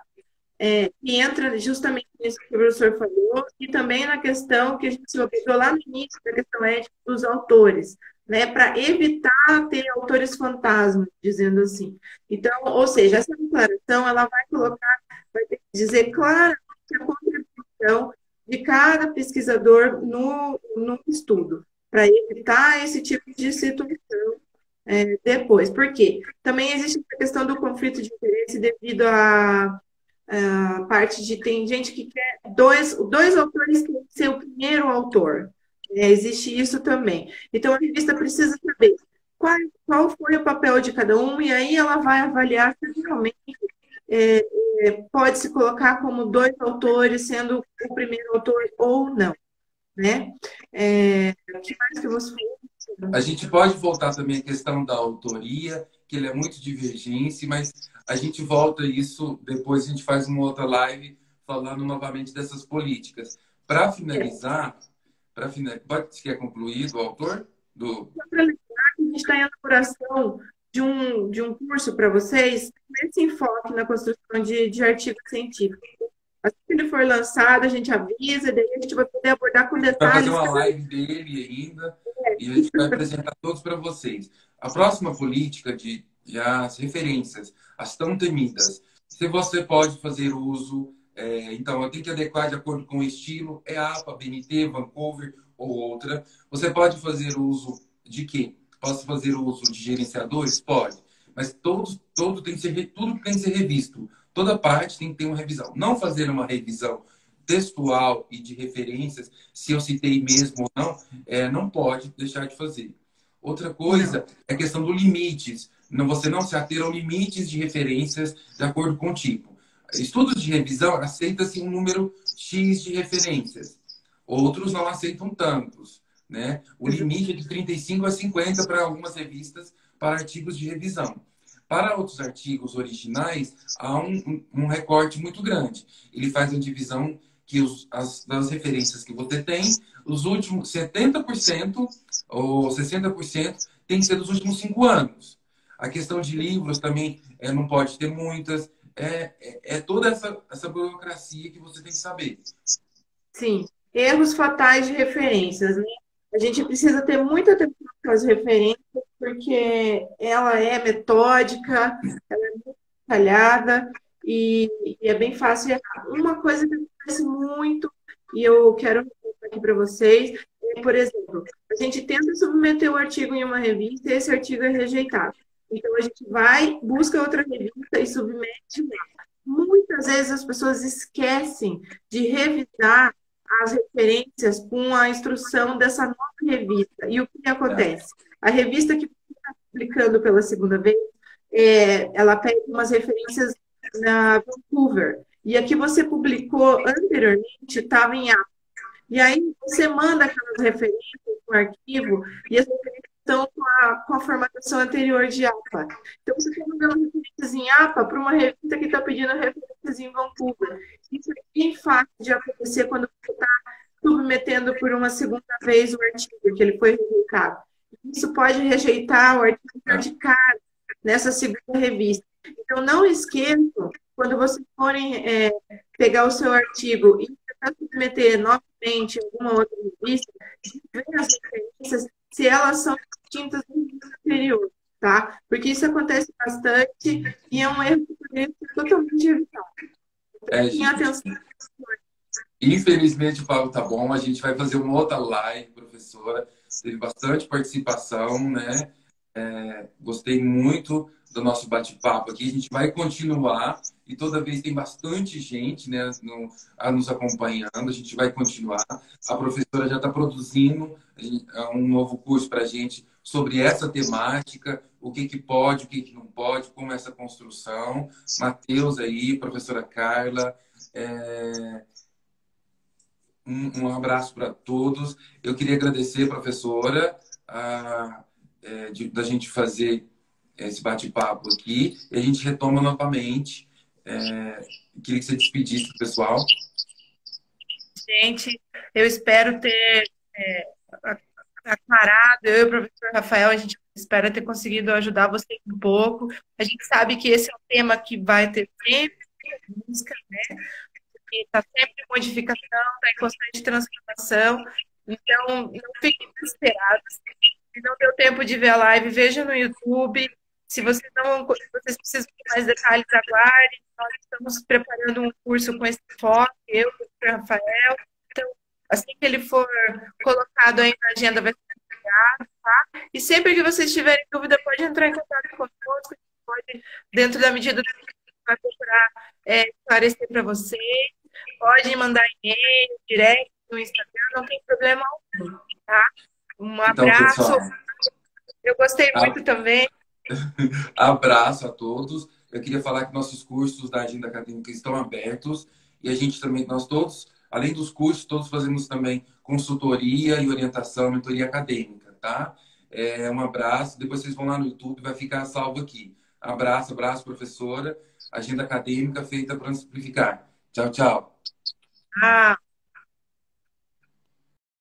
que entra justamente nisso que o professor falou, e também na questão que a gente se observou lá no início, da questão ética dos autores, né, para evitar ter autores fantasmas, dizendo assim. Então, ou seja, essa declaração, ela vai colocar, vai ter que dizer claramente a contribuição de cada pesquisador no estudo, para evitar esse tipo de situação depois. Por quê? Também existe a questão do conflito de interesse devido a parte de tem gente que quer dois autores que querem ser o primeiro autor. Existe isso também. Então a revista precisa saber qual foi o papel de cada um, e aí ela vai avaliar se realmente é, pode se colocar como dois autores, sendo o primeiro autor ou não, né? O que mais que você A falou? gente pode voltar também à questão da autoria, que ele é muito divergente, mas a gente volta a isso depois, a gente faz uma outra live falando novamente dessas políticas. Para finalizar, pode ser concluído o autor do. Só para lembrar que a gente está em elaboração de um curso para vocês, com esse enfoque na construção de artigos científicos. Assim que ele for lançado, a gente avisa, daí a gente vai poder abordar com Vai fazer detalhes uma cada live dele ainda e a gente vai apresentar todos para vocês. A próxima política de as referências, as tão temidas, se você pode fazer uso, então eu tenho que adequar de acordo com o estilo, é APA, BNT, Vancouver ou outra. Você pode fazer uso de quê? Posso fazer uso de gerenciadores? Pode. Mas tudo tem que ser revisto. Toda parte tem que ter uma revisão. Não fazer uma revisão textual e de referências, se eu citei mesmo ou não, não pode deixar de fazer. Outra não. coisa é a questão do limites. Não, você não se ater aos limites de referências de acordo com o tipo. Estudos de revisão aceita-se um número X de referências. Outros não aceitam tantos. Né? O limite é de 35 a 50 para algumas revistas para artigos de revisão. Para outros artigos originais, há um recorte muito grande. Ele faz a divisão que das referências que você tem, os últimos 70% ou 60% tem que ser dos últimos 5 anos. A questão de livros também não pode ter muitas. É toda essa burocracia que você tem que saber. Sim, erros fatais de referências, né? A gente precisa ter muita atenção com as referências, porque ela é metódica, ela é muito detalhada e é bem fácil errar. Uma coisa que acontece muito, e eu quero mostrar aqui para vocês, por exemplo, a gente tenta submeter o artigo em uma revista e esse artigo é rejeitado. Então, a gente vai, busca outra revista e submete lá. Muitas vezes as pessoas esquecem de revisar as referências com a instrução dessa nova revista. E o que acontece? A revista que está publicando pela segunda vez, ela pede umas referências na Vancouver. E a que você publicou anteriormente estava em A. E aí você manda aquelas referências no arquivo e as referências estão com a formatação anterior de APA. Então, você está mandando referências em APA para uma revista que está pedindo referências em Vancouver. Isso é bem fácil de acontecer quando você está submetendo por uma segunda vez o artigo, que ele foi rejeitado. Isso pode rejeitar o artigo de cara nessa segunda revista. Então, não esqueçam, quando vocês forem pegar o seu artigo e tentar submeter novamente em alguma outra revista, ver as referências, se elas são distintas do revista anterior, tá? Porque isso acontece bastante e é um erro que poderia ser totalmente evitado. Então, tenha Gente, atenção. infelizmente o papo tá bom. A gente vai fazer uma outra live, professora. Teve bastante participação, né? Gostei muito do nosso bate-papo aqui. A gente vai continuar e toda vez tem bastante gente, né, nos acompanhando. A gente vai continuar. A professora já está produzindo um novo curso para a gente sobre essa temática, o que que pode, o que que não pode, como é essa construção. Matheus aí, professora Carla, é, um abraço para todos. Eu queria agradecer, professora, da gente fazer esse bate-papo aqui e a gente retoma novamente. Queria que você despedisse do pessoal. Gente, eu espero ter é, aclarado, eu e o professor Rafael, a gente espera ter conseguido ajudar vocês um pouco. A gente sabe que esse é um tema que vai ter sempre música, que está sempre em modificação, está em constante transformação. Então, não fiquem desesperados. Se não deu tempo de ver a live, veja no YouTube. Se vocês precisam de mais detalhes, aguardem. Nós estamos preparando um curso com esse foco, eu e o professor Rafael. Então, assim que ele for colocado aí na agenda, vai ser enviado, tá? E sempre que vocês tiverem dúvida, pode entrar em contato conosco. A gente pode, dentro da medida do que a gente vai procurar esclarecer para vocês. Pode mandar e-mail, direct no Instagram, não tem problema algum, tá? Um Então, abraço. pessoal, Eu gostei a- muito também. abraço a todos. Eu queria falar que nossos cursos da agenda acadêmica estão abertos e a gente também, nós todos, além dos cursos, todos fazemos também consultoria e orientação, mentoria acadêmica, tá? Um abraço. Depois vocês vão lá no YouTube, vai ficar salvo aqui. Abraço, abraço, professora. Agenda acadêmica feita para simplificar. Tchau, tchau. Ah,